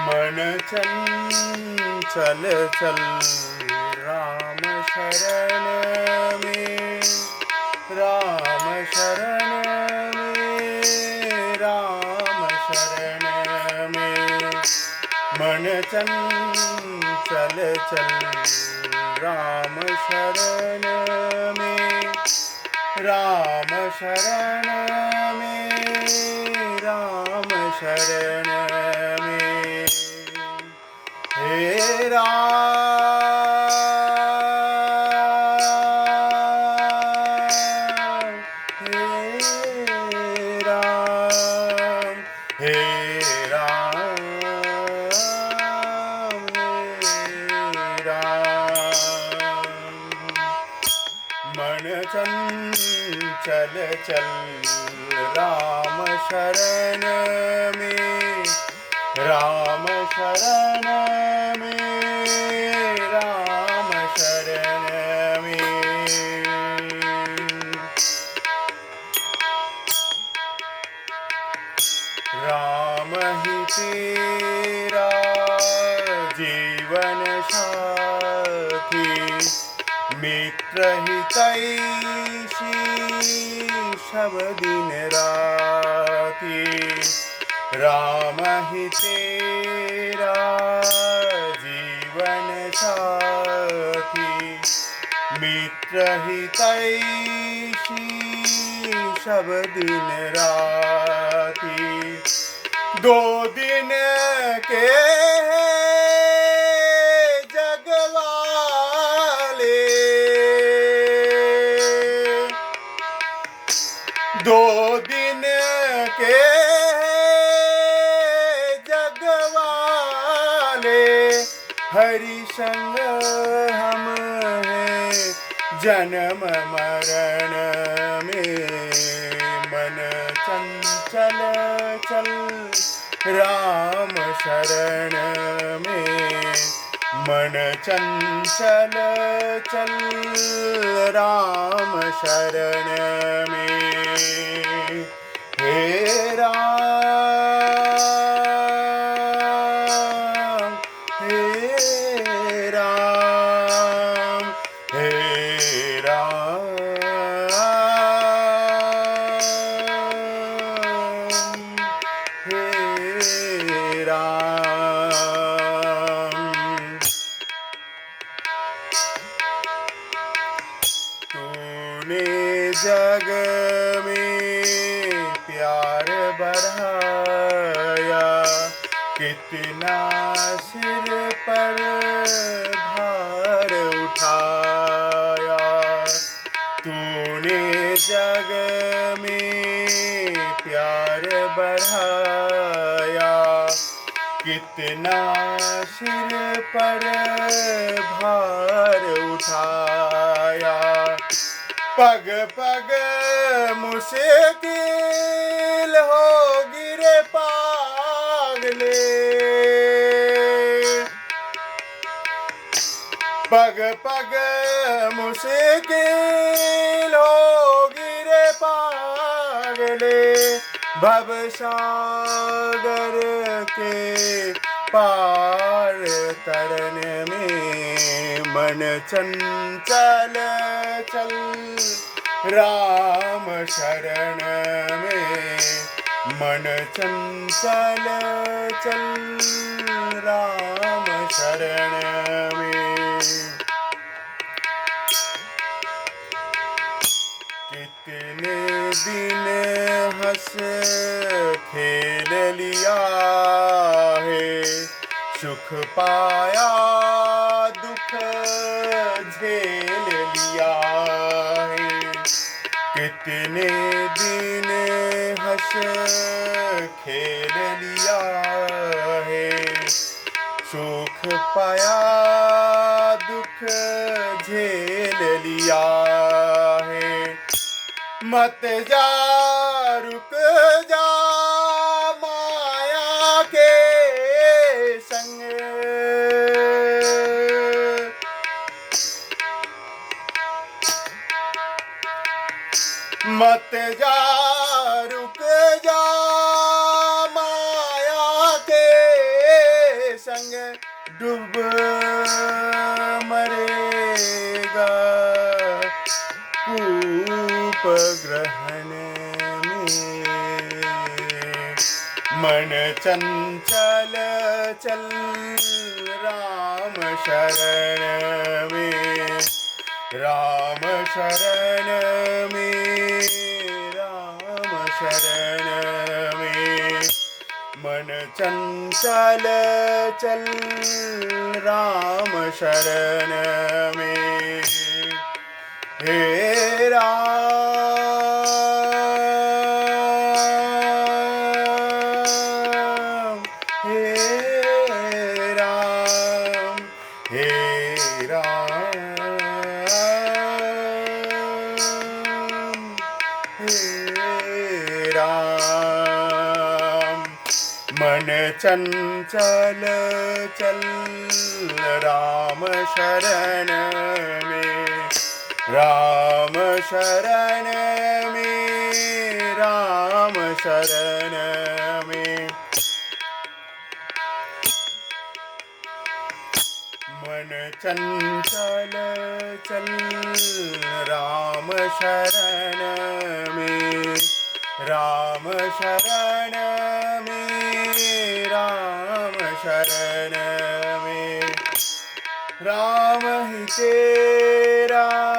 मन चंचल चल राम शरण में, राम शरण में, राम शरण में। मन चंचल चल राम शरण में, राम शरण में, राम शरण में। हे राम, हे राम, हे राम, हे राम। मन चंचल चल राम शरण में, राम शरण में, राम शरण में। राम ही तेरा जीवन साथी, मित्र हितैषी सब दिन राती। राम ही तेरा जीवन साथी, मित्र हितैषी सब दिन राती। दो दिन के दो दिन के जगवाले, हरि संग हम हैं जन्म मरण में। मन चंचल चल राम शरण में, मन चंचल चल राम शरण में। हे राम, हे राम, हे राम, हे राम। तूने जग में प्यार बढ़ाया, कितना सिर पर भार उठाया। तूने जग में प्यार बढ़ाया, कितना सिर पर भार उठाया। पग पग मुश्किल हो गिरे पागले, पग पग मुश्किल हो गिरे पागले। भव सागर के पार तरन में, मन चंचल चल राम शरण में। मन चंचल चल राम शरण में। कितने दिन हंस खेल लिया है, सुख पाया दुख झेल लिया है। कितने दिन हंस खेल लिया है, सुख पाया दुख झेल लिया है। मत जा रुक जा माया के संग, मत जा रुक जा माया के संग डूब मरेगा कूप ग्रहण में। मन चंचल चल राम शरण में, राम शरण में, राम शरण में। मन चंचल चल राम शरण में। हे राम हे राम हे राम हे राम। मन चंचल चल राम शरण में, राम शरण में, राम शरण में। मन चंचल चल राम शरण में, राम शरण में, राम शरण में। राम ही तेरा